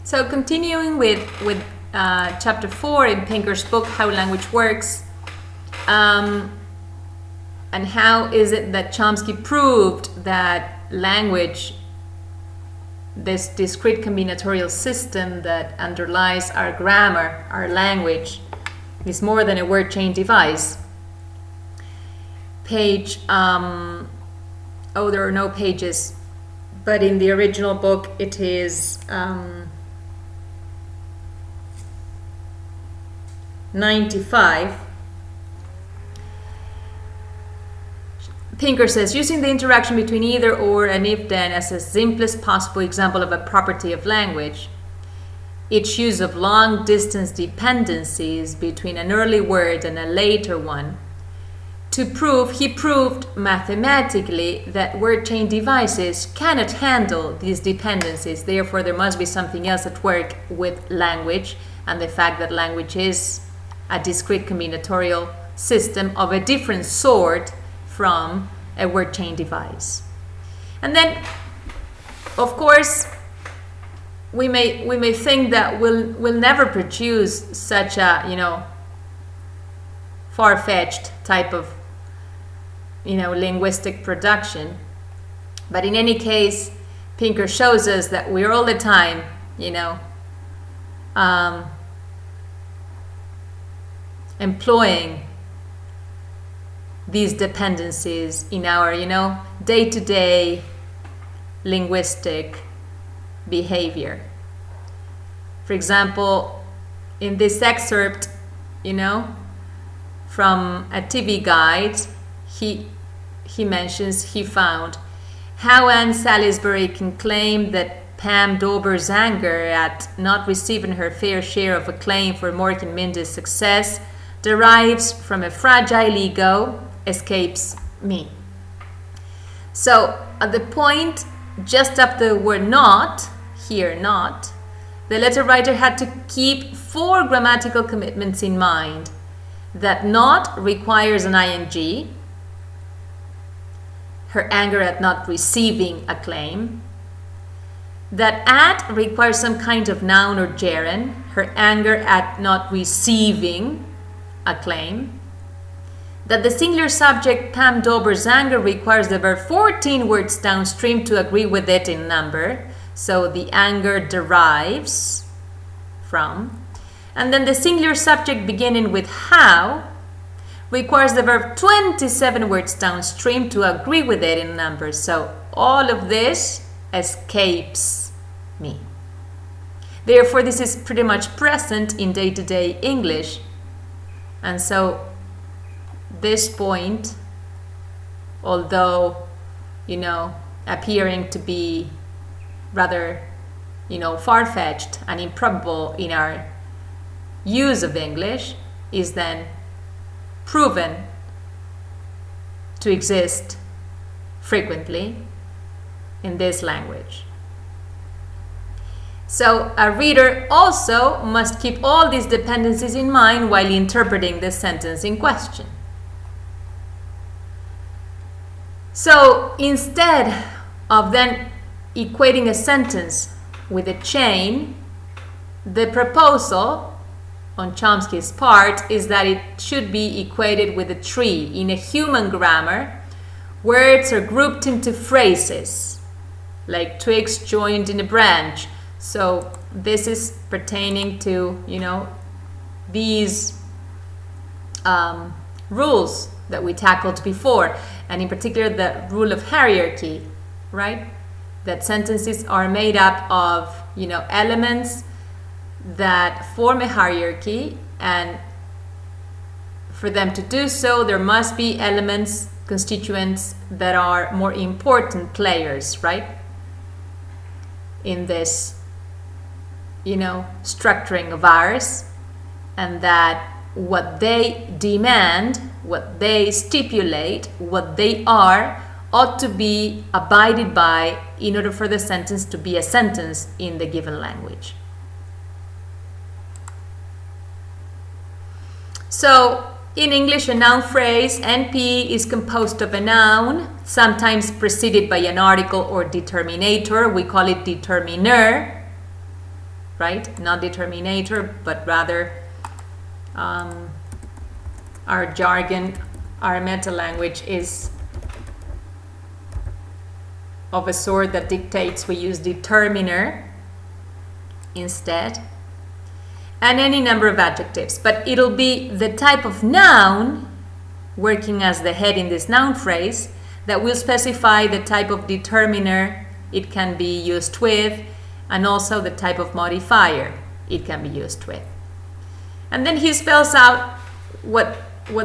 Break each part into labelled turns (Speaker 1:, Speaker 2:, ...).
Speaker 1: So continuing with chapter 4 in Pinker's book, How Language Works, and how is it that Chomsky proved that language, this discrete combinatorial system that underlies our grammar, our language, is more than a word chain device. Page, there are no pages, but in the original book it is 95. Pinker says, using the interaction between either or and if then as the simplest possible example of a property of language, its use of long distance dependencies between an early word and a later one, he proved mathematically that word chain devices cannot handle these dependencies. Therefore, there must be something else at work with language, and the fact that language is a discrete combinatorial system of a different sort from a word chain device. And then, of course, we may think that we'll never produce such a far-fetched type of linguistic production, but in any case, Pinker shows us that we're all the time employing these dependencies in our day-to-day linguistic behavior. For example, in this excerpt from a TV guide, he mentions he found how Anne Salisbury can claim that Pam Dober's anger at not receiving her fair share of acclaim for Morgan Mindy's success derives from a fragile ego, escapes me. So at the point just up the word not, here not, the letter writer had to keep 4 grammatical commitments in mind. That not requires an ing, her anger at not receiving acclaim. That at requires some kind of noun or gerund, her anger at not receiving acclaim. That the singular subject Pam Dober's anger requires the verb 14 words downstream to agree with it in number, so the anger derives from. And then the singular subject beginning with how requires the verb 27 words downstream to agree with it in numbers. So all of this escapes me. Therefore, this is pretty much present in day-to-day English. And so this point, although, appearing to be rather, far-fetched and improbable in our use of English, is then proven to exist frequently in this language. So a reader also must keep all these dependencies in mind while interpreting the sentence in question. So instead of then equating a sentence with a chain, the proposal on Chomsky's part is that it should be equated with a tree. In a human grammar, words are grouped into phrases, like twigs joined in a branch. So this is pertaining to, these rules that we tackled before, and in particular the rule of hierarchy, right? That sentences are made up of, elements that form a hierarchy, and for them to do so, there must be elements, constituents that are more important players, right? In this, structuring of ours, and that what they demand, what they stipulate, what they are, ought to be abided by in order for the sentence to be a sentence in the given language. So, in English, a noun phrase, NP, is composed of a noun, sometimes preceded by an article or determinator. We call it determiner. right? Not determinator, but rather our jargon, our meta language is of a sort that dictates we use determiner instead, and any number of adjectives. But it'll be the type of noun working as the head in this noun phrase that will specify the type of determiner it can be used with, and also the type of modifier it can be used with. And then he spells out what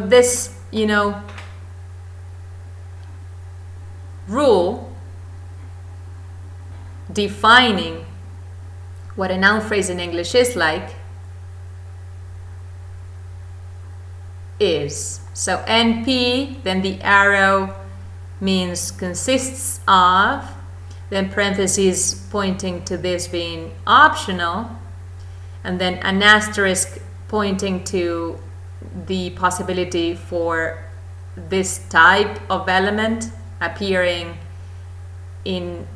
Speaker 1: this, rule defining what a noun phrase in English is like is. So NP, then the arrow means consists of, then parentheses pointing to this being optional, and then an asterisk pointing to the possibility for this type of element appearing in,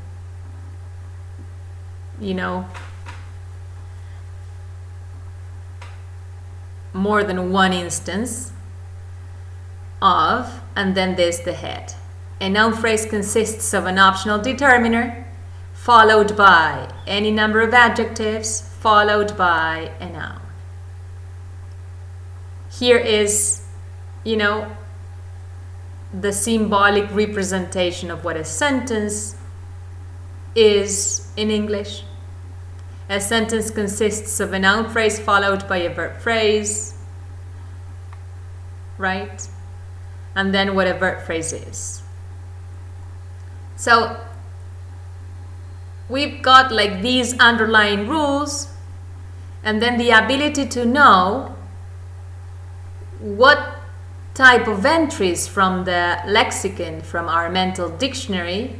Speaker 1: more than one instance of, and then there's the head. A noun phrase consists of an optional determiner followed by any number of adjectives followed by a noun. Here is, the symbolic representation of what a sentence is in English. A sentence consists of a noun phrase followed by a verb phrase, right? And then what a verb phrase is. So we've got like these underlying rules, and then the ability to know what type of entries from the lexicon, from our mental dictionary,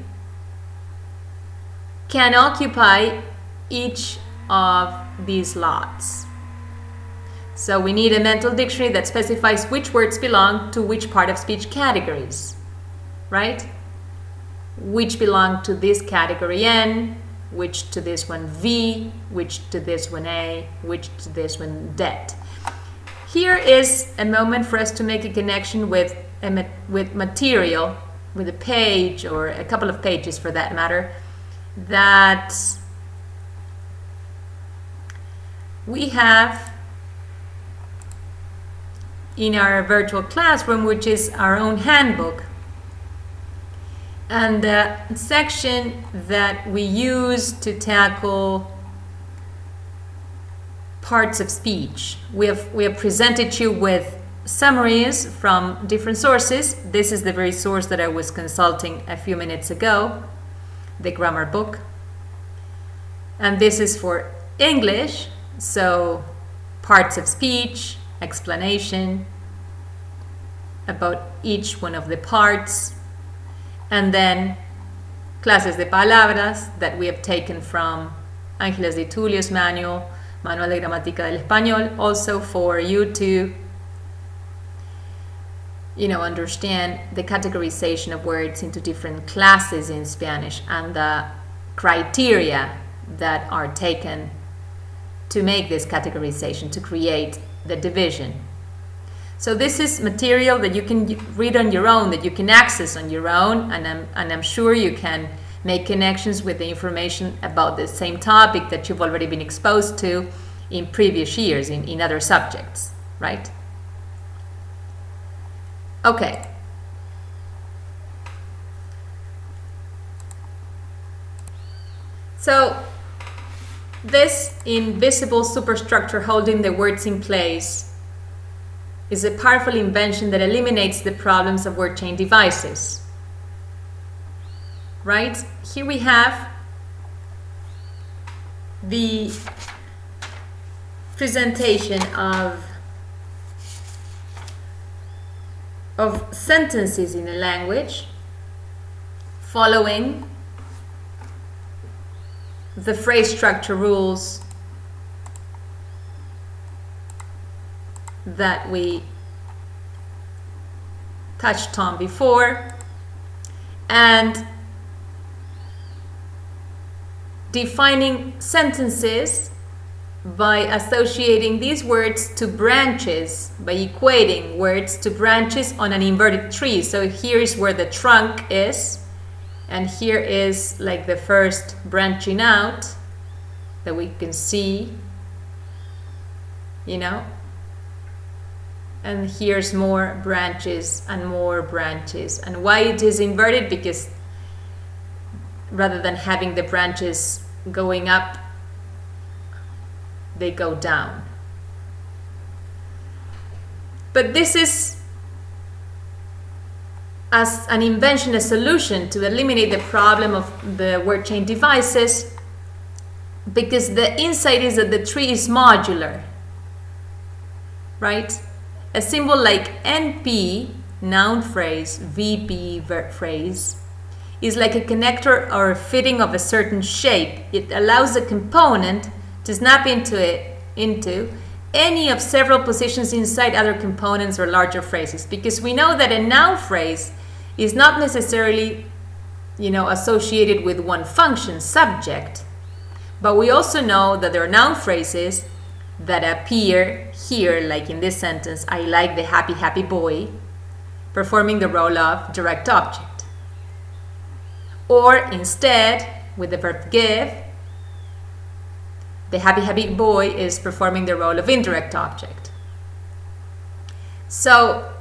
Speaker 1: can occupy each of these lots. So we need a mental dictionary that specifies which words belong to which part of speech categories, right? Which belong to this category N, which to this one V, which to this one A, which to this one det. Here is a moment for us to make a connection with material, with a page or a couple of pages for that matter, that we have in our virtual classroom, which is our own handbook. And the section that we use to tackle parts of speech. We have presented you with summaries from different sources. This is the very source that I was consulting a few minutes ago, the grammar book. And this is for English, so parts of speech, explanation about each one of the parts, and then clases de palabras that we have taken from Ángeles de Tulio's manual, Manual de Gramática del Español, also for you to understand the categorization of words into different classes in Spanish and the criteria that are taken to make this categorization, to create the division. So this is material that you can read on your own, that you can access on your own, and I'm sure you can make connections with the information about the same topic that you've already been exposed to in previous years in other subjects, right? Okay. So this invisible superstructure holding the words in place is a powerful invention that eliminates the problems of word chain devices. Right? Here we have the presentation of sentences in a language following the phrase structure rules that we touched on before, and defining sentences by associating these words to branches, by equating words to branches on an inverted tree. So here is where the trunk is, and here is like the first branching out that we can see, you know, and here's more branches and more branches. And why it is inverted? Because rather than having the branches going up, they go down. But this is as an invention, a solution to eliminate the problem of the word chain devices, because the insight is that the tree is modular, right? A symbol like NP, noun phrase, VP, verb phrase, is like a connector or a fitting of a certain shape. It allows a component to snap into any of several positions inside other components or larger phrases, because we know that a noun phrase is not necessarily, you know, associated with one function, subject, but we also know that there are noun phrases that appear here, like in this sentence, I like the happy, happy boy, performing the role of direct object. Or instead, with the verb give, the happy, happy boy is performing the role of indirect object. So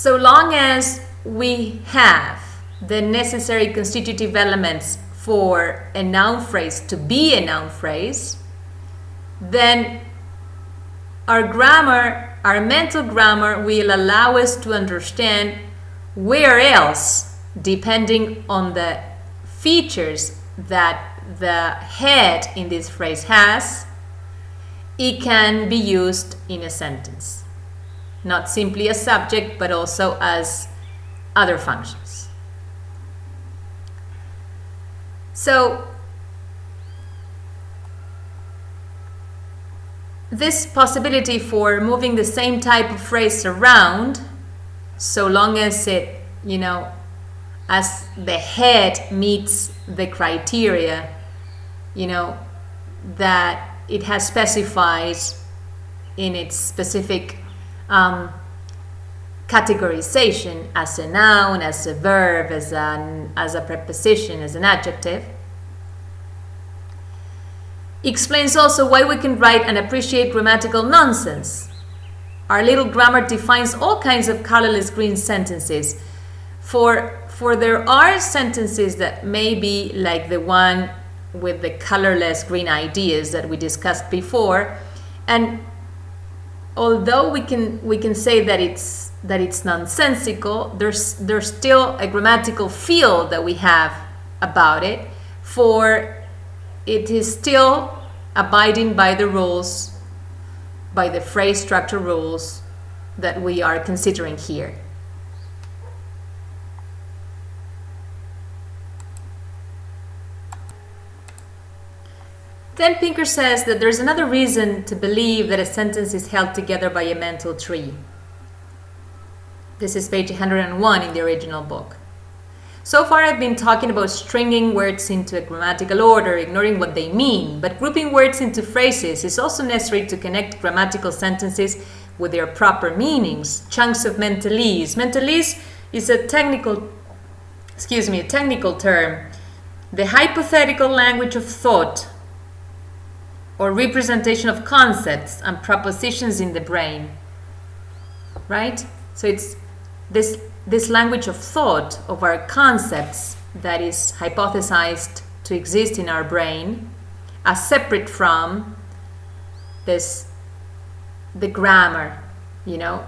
Speaker 1: long as we have the necessary constitutive elements for a noun phrase to be a noun phrase, then our grammar, our mental grammar, will allow us to understand where else, depending on the features that the head in this phrase has, it can be used in a sentence. Not simply as subject, but also as other functions. So this possibility for moving the same type of phrase around, so long as it, you know, as the head meets the criteria, you know, that it has specified in its specific categorization as a noun, as a verb, as a preposition, as an adjective, explains also why we can write and appreciate grammatical nonsense. Our little grammar defines all kinds of colorless green sentences. For there are sentences that may be like the one with the colorless green ideas that we discussed before, and although we can say that it's nonsensical, there's still a grammatical feel that we have about it, for it is still abiding by the rules, by the phrase structure rules that we are considering here. Then Pinker says that there's another reason to believe that a sentence is held together by a mental tree. This is page 101 in the original book. So far I've been talking about stringing words into a grammatical order, ignoring what they mean, but grouping words into phrases is also necessary to connect grammatical sentences with their proper meanings, chunks of mentalese. Mentalese is a technical term, the hypothetical language of thought or representation of concepts and propositions in the brain, right? So it's this language of thought, of our concepts, that is hypothesized to exist in our brain, as separate from the grammar, you know,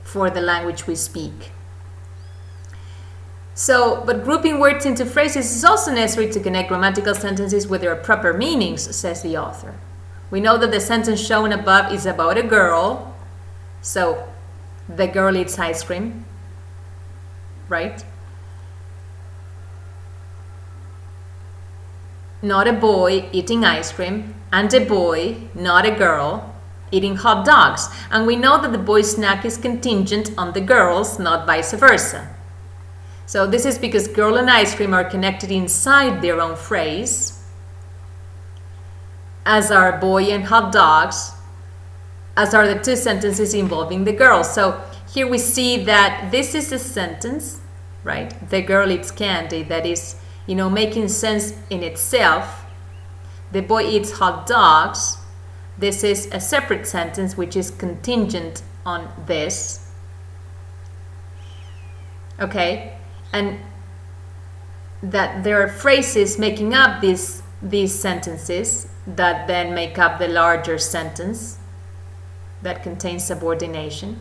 Speaker 1: for the language we speak. So, but grouping words into phrases is also necessary to connect grammatical sentences with their proper meanings, says the author. We know that the sentence shown above is about a girl, so the girl eats ice cream, right? Not a boy eating ice cream, and a boy, not a girl, eating hot dogs. And we know that the boy's snack is contingent on the girl's, not vice versa. So this is because girl and ice cream are connected inside their own phrase, as are boy and hot dogs, as are the two sentences involving the girl. So here we see that this is a sentence, right? The girl eats candy, that is, making sense in itself. The boy eats hot dogs. This is a separate sentence which is contingent on this. Okay? And that there are phrases making up these sentences that then make up the larger sentence that contains subordination.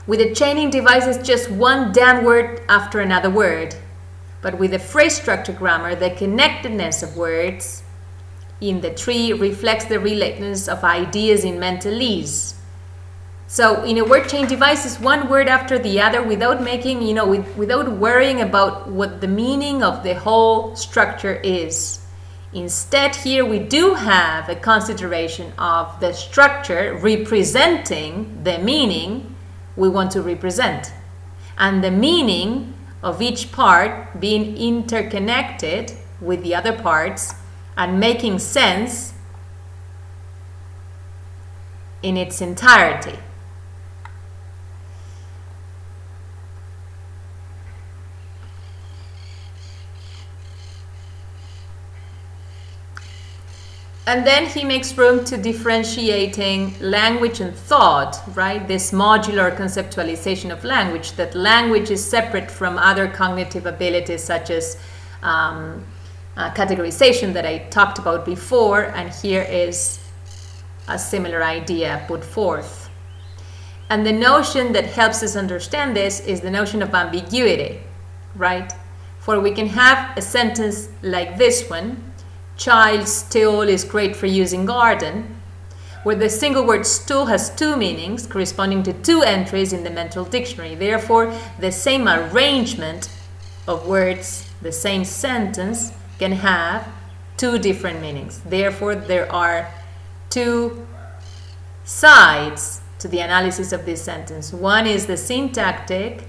Speaker 1: With the chaining device, it's just one damn word after another word. But with the phrase structure grammar, the connectedness of words in the tree reflects the relatedness of ideas in mentalese. So in a word chain device, it's one word after the other without making, without worrying about what the meaning of the whole structure is. Instead, here we do have a consideration of the structure representing the meaning we want to represent, and the meaning of each part being interconnected with the other parts and making sense in its entirety. And then he makes room to differentiating language and thought, right? This modular conceptualization of language, that language is separate from other cognitive abilities such as categorization that I talked about before, and here is a similar idea put forth. And the notion that helps us understand this is the notion of ambiguity, right? For we can have a sentence like this one, child's stool is great for using garden, where the single word stool has two meanings corresponding to two entries in the mental dictionary. Therefore, the same arrangement of words, the same sentence, can have two different meanings. Therefore, there are two sides to the analysis of this sentence. One is the syntactic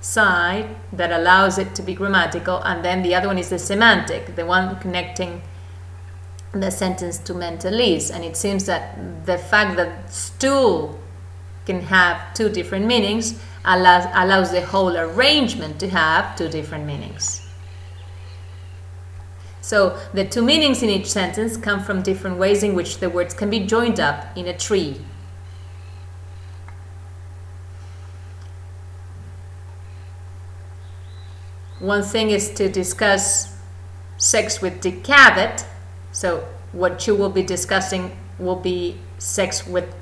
Speaker 1: side that allows it to be grammatical, and then the other one is the semantic, the one connecting the sentence to mentalese. And it seems that the fact that stool can have two different meanings allows the whole arrangement to have two different meanings. So the two meanings in each sentence come from different ways in which the words can be joined up in a tree. One thing is to discuss sex with Dick Cavett. So what you will be discussing will be sex with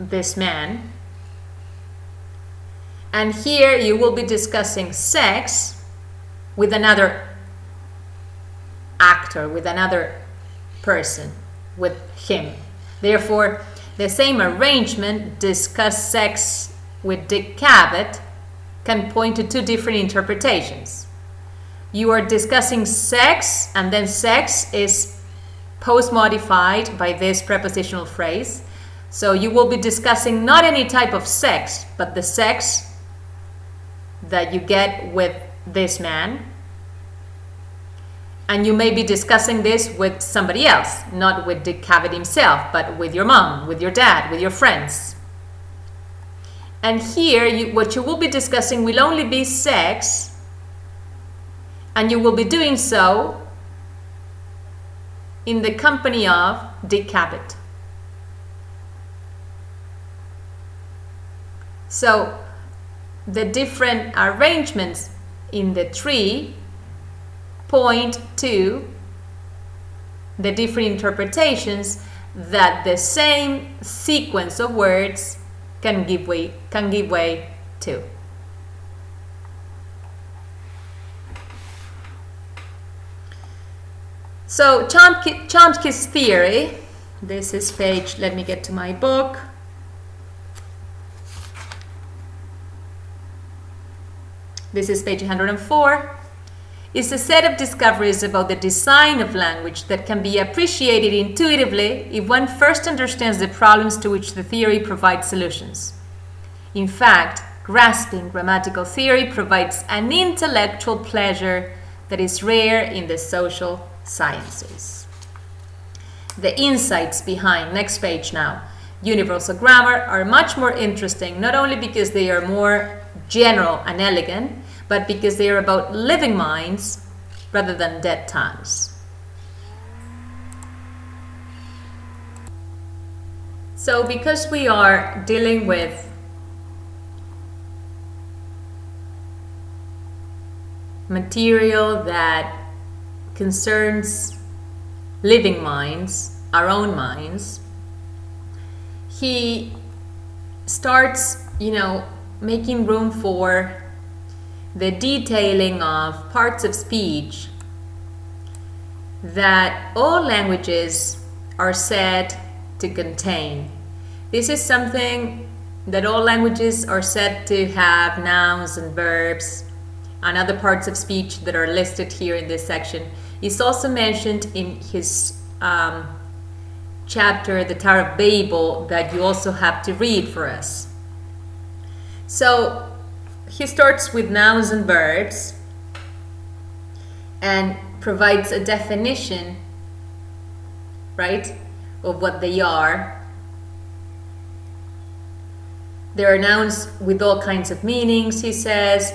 Speaker 1: this man. And here you will be discussing sex with another actor, with another person, with him. Therefore, the same arrangement, discuss sex with Dick Cavett, can point to two different interpretations. You are discussing sex, and then sex is post-modified by this prepositional phrase. So you will be discussing not any type of sex, but the sex that you get with this man. And you may be discussing this with somebody else, not with Dick Cavett himself, but with your mom, with your dad, with your friends. And here, what you will be discussing will only be sex, and you will be doing so in the company of Dick Cavett. So, the different arrangements in the tree point to the different interpretations that the same sequence of words can give way to. So Chomsky's theory, this is page, let me get to my book. This is page 104. Is a set of discoveries about the design of language that can be appreciated intuitively if one first understands the problems to which the theory provides solutions. In fact, grasping grammatical theory provides an intellectual pleasure that is rare in the social sciences. The insights behind, next page now, universal grammar are much more interesting, not only because they are more general and elegant, but because they are about living minds rather than dead tongues. So because we are dealing with material that concerns living minds, our own minds, he starts, making room for the detailing of parts of speech that all languages are said to contain. This is something that all languages are said to have nouns and verbs and other parts of speech that are listed here in this section. It's also mentioned in his chapter, the Tower of Babel, that you also have to read for us. So he starts with nouns and verbs and provides a definition, right, of what they are. There are nouns with all kinds of meanings, he says,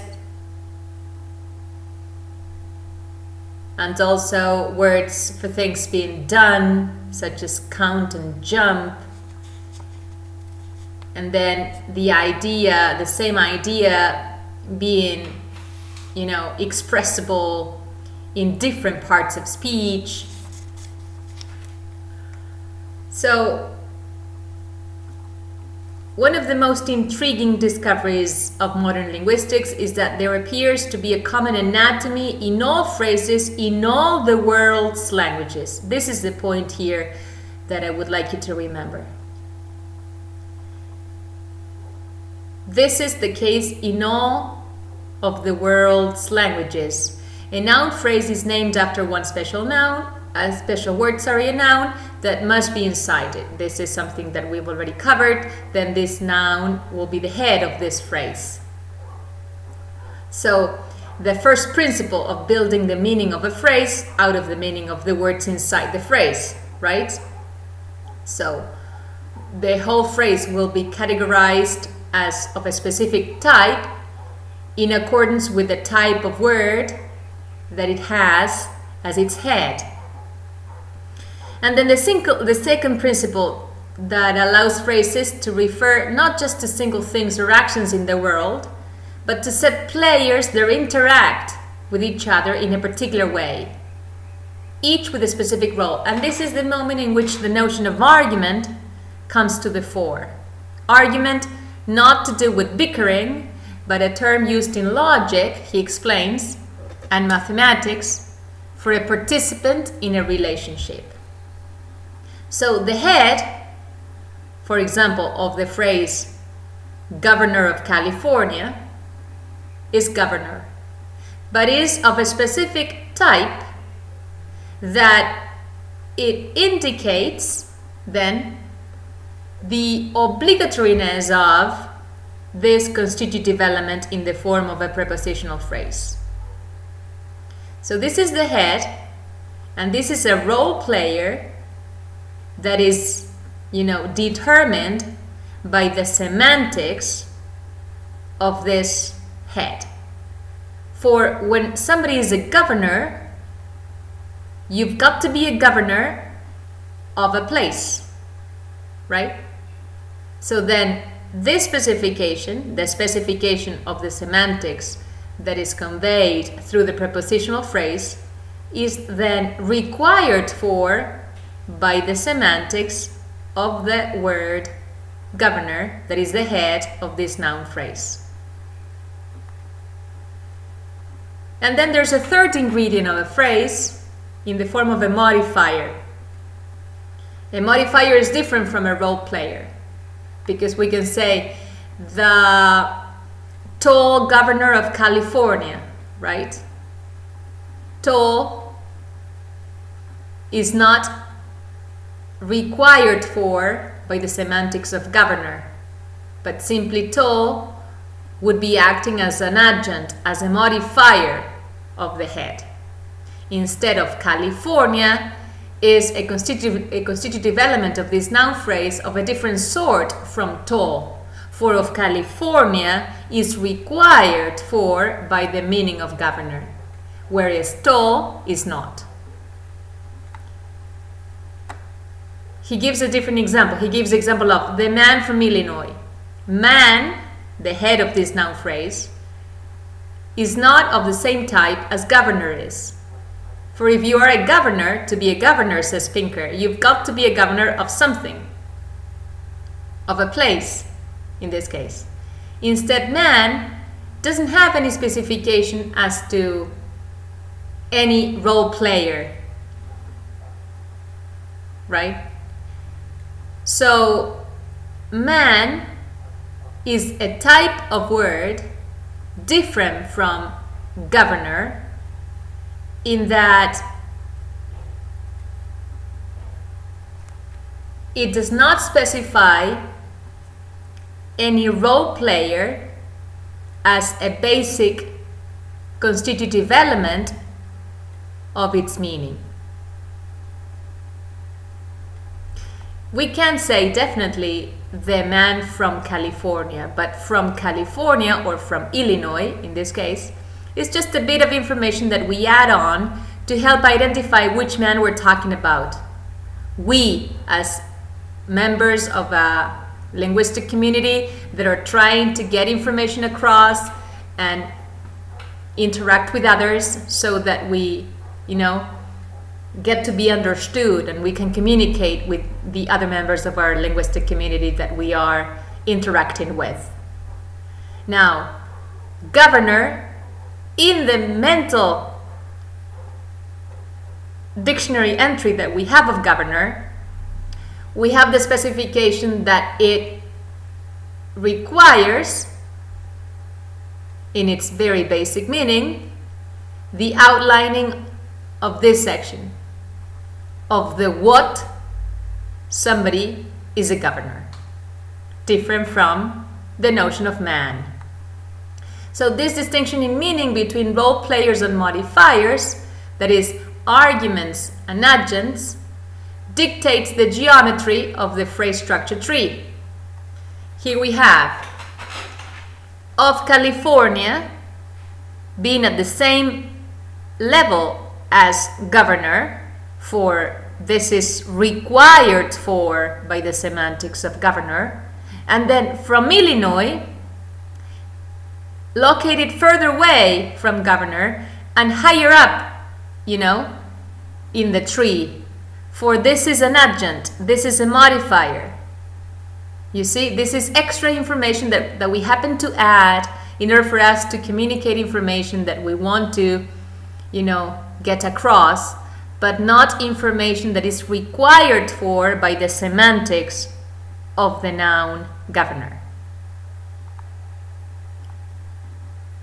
Speaker 1: and also words for things being done, such as count and jump. And then the same idea being, expressible in different parts of speech. So, one of the most intriguing discoveries of modern linguistics is that there appears to be a common anatomy in all phrases in all the world's languages. This is the point here that I would like you to remember. This is the case in all of the world's languages. A noun phrase is named after one special noun, a special word, a noun that must be inside it. This is something that we've already covered. Then this noun will be the head of this phrase. So the first principle of building the meaning of a phrase out of the meaning of the words inside the phrase, right? So the whole phrase will be categorized as of a specific type in accordance with the type of word that it has as its head. And then the second principle that allows phrases to refer not just to single things or actions in the world, but to set players that interact with each other in a particular way, each with a specific role. And this is the moment in which the notion of argument comes to the fore. Argument, not to do with bickering, but a term used in logic, he explains, and mathematics for a participant in a relationship. So the head, for example, of the phrase governor of California is governor, but is of a specific type that it indicates then the obligatoriness of this constitutive element in the form of a prepositional phrase. So this is the head, and this is a role player that is, determined by the semantics of this head. For when somebody is a governor, you've got to be a governor of a place, right? So then this specification, the specification of the semantics that is conveyed through the prepositional phrase, is then required for by the semantics of the word governor, that is the head of this noun phrase. And then there's a third ingredient of a phrase in the form of a modifier. A modifier is different from a role player, because we can say the tall governor of California, right? Tall is not required for by the semantics of governor, but simply tall would be acting as an adjunct, as a modifier of the head. Instead of California is a constitutive element of this noun phrase of a different sort from tall. For of California is required for by the meaning of governor, whereas tall is not. He gives a different example. He gives the example of the man from Illinois. Man, the head of this noun phrase, is not of the same type as governor is. For if you are a governor, to be a governor, says Pinker, you've got to be a governor of something, of a place, in this case. Instead, man doesn't have any specification as to any role player, right? So, man is a type of word different from governor in that it does not specify any role player as a basic constitutive element of its meaning. We can say definitely the man from California, but from California or from Illinois in this case is just a bit of information that we add on to help identify which man we're talking about. We, as members of a linguistic community that are trying to get information across and interact with others so that we, get to be understood and we can communicate with the other members of our linguistic community that we are interacting with. Now, governor, in the mental dictionary entry that we have of governor, we have the specification that it requires, in its very basic meaning, the outlining of this section, of the what somebody is a governor, different from the notion of man. So this distinction in meaning between role players and modifiers, that is, arguments and adjuncts, dictates the geometry of the phrase structure tree. Here we have of California being at the same level as governor, for this is required for by the semantics of governor, and then from Illinois, located further away from governor and higher up, in the tree, for this is an adjunct, this is a modifier. You see, this is extra information that we happen to add in order for us to communicate information that we want to, get across, but not information that is required for by the semantics of the noun governor.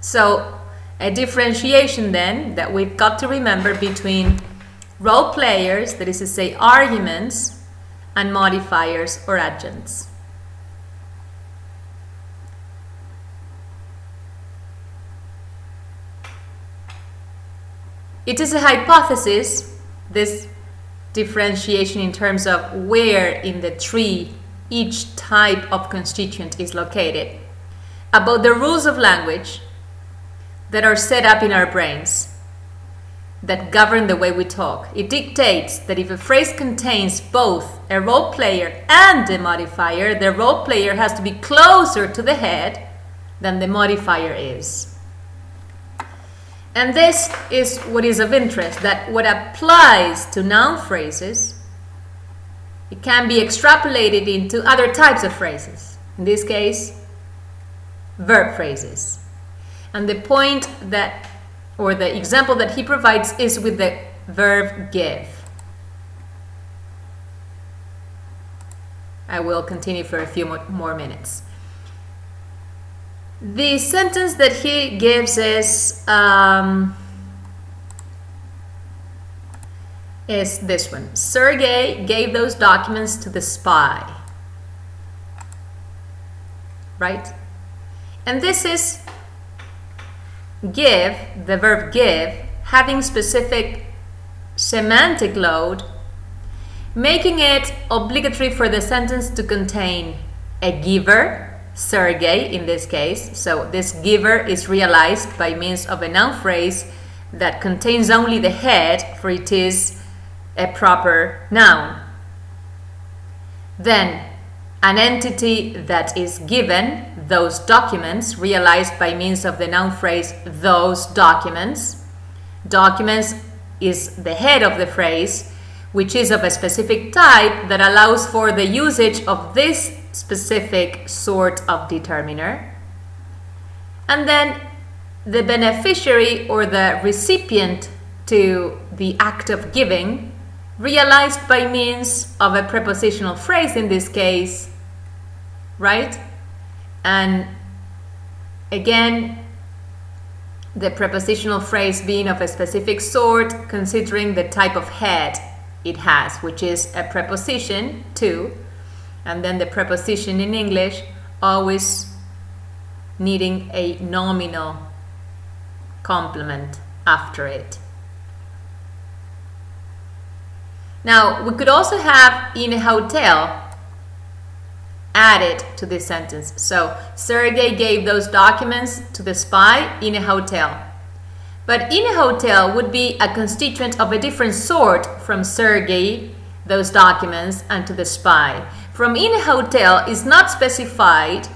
Speaker 1: So, a differentiation then that we've got to remember between role players, that is to say arguments, and modifiers or adjuncts. It is a hypothesis, this differentiation in terms of where in the tree each type of constituent is located, about the rules of language that are set up in our brains that govern the way we talk. It dictates that if a phrase contains both a role player and a modifier, the role player has to be closer to the head than the modifier is. And this is what is of interest, that what applies to noun phrases, it can be extrapolated into other types of phrases. In this case, verb phrases. And the point that, or the example that he provides is with the verb give. I will continue for a few more minutes. The sentence that he gives is this one. Sergei gave those documents to the spy. Right? And this is give, the verb give, having specific semantic load, making it obligatory for the sentence to contain a giver, Sergey in this case. So this giver is realized by means of a noun phrase that contains only the head, for it is a proper noun. Then an entity that is given, those documents, realized by means of the noun phrase those documents. Documents is the head of the phrase, which is of a specific type that allows for the usage of this specific sort of determiner. And then the beneficiary or the recipient to the act of giving, realized by means of a prepositional phrase in this case, right? And again, the prepositional phrase being of a specific sort, considering the type of head it has, which is a preposition to, and then the preposition in English always needing a nominal complement after it. Now, we could also have in a hotel added to this sentence. So, Sergey gave those documents to the spy in a hotel. But in a hotel would be a constituent of a different sort from Sergey, those documents, and to the spy. From in a hotel is not specified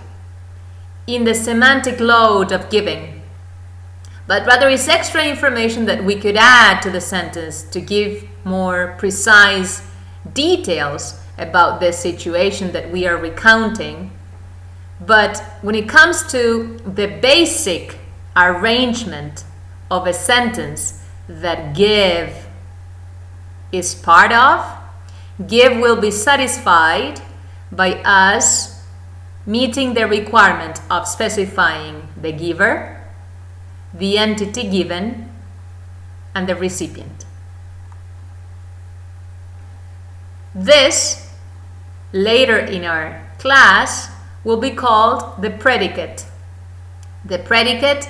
Speaker 1: in the semantic load of giving, but rather is extra information that we could add to the sentence to give more precise details about the situation that we are recounting. But when it comes to the basic arrangement of a sentence that give is part of, give will be satisfied by us meeting the requirement of specifying the giver, the entity given, and the recipient. This, later in our class, will be called the predicate. The predicate,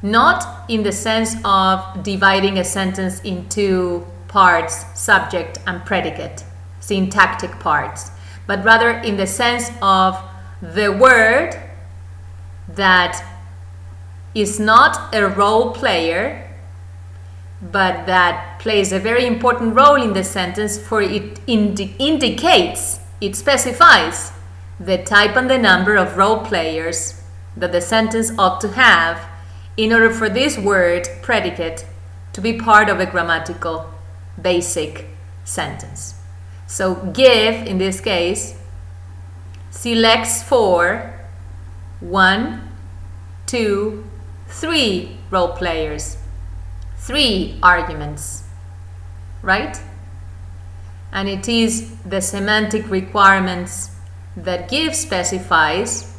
Speaker 1: not in the sense of dividing a sentence into parts, subject and predicate, syntactic parts, but rather in the sense of the word that is not a role player, but that plays a very important role in the sentence, for it indicates, it specifies the type and the number of role players that the sentence ought to have in order for this word, predicate, to be part of a grammatical basic sentence. So give, in this case, selects for 1, 2, 3 role players, 3 arguments, right? And it is the semantic requirements that give specifies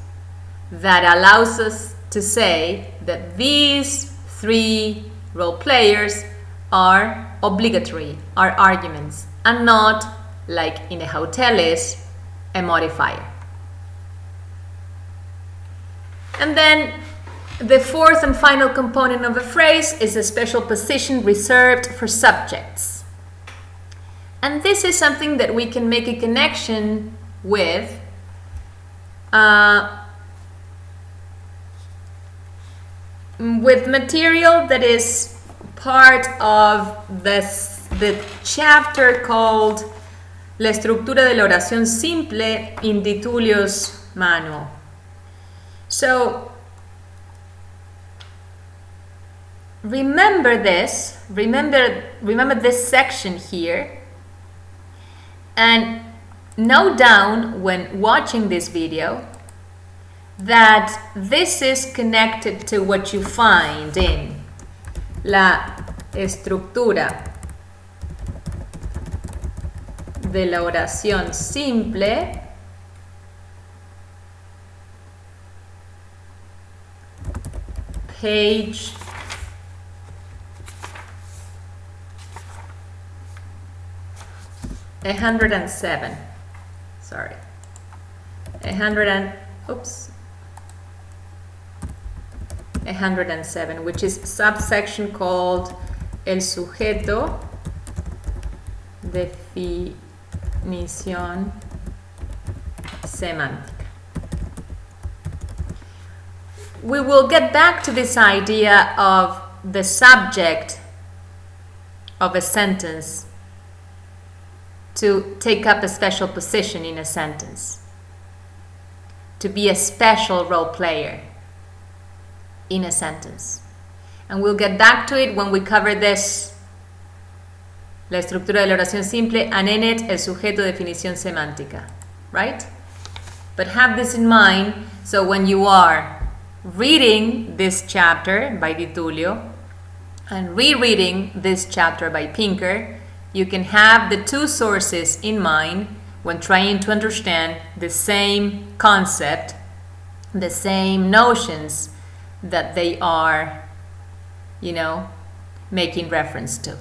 Speaker 1: that allows us to say that these 3 role players are obligatory, are arguments, and not, like in a hotel is, a modifier. And then the fourth and final component of a phrase is a special position reserved for subjects. And this is something that we can make a connection with material that is part of the chapter called La estructura de la oración simple in Di Tullio's manual. So remember this, remember this section here, and note down when watching this video that this is connected to what you find in La estructura de la oración simple page 107. Sorry. 107, which is subsection called El sujeto, definición semántica. We will get back to this idea of the subject of a sentence to take up a special position in a sentence, to be a special role player in a sentence. And we'll get back to it when we cover this, la estructura de la oración simple, anenet, el sujeto, definición semántica, right? But have this in mind, so when you are reading this chapter by Di Tullio and rereading this chapter by Pinker, you can have the two sources in mind when trying to understand the same concept, the same notions that they are, making reference to.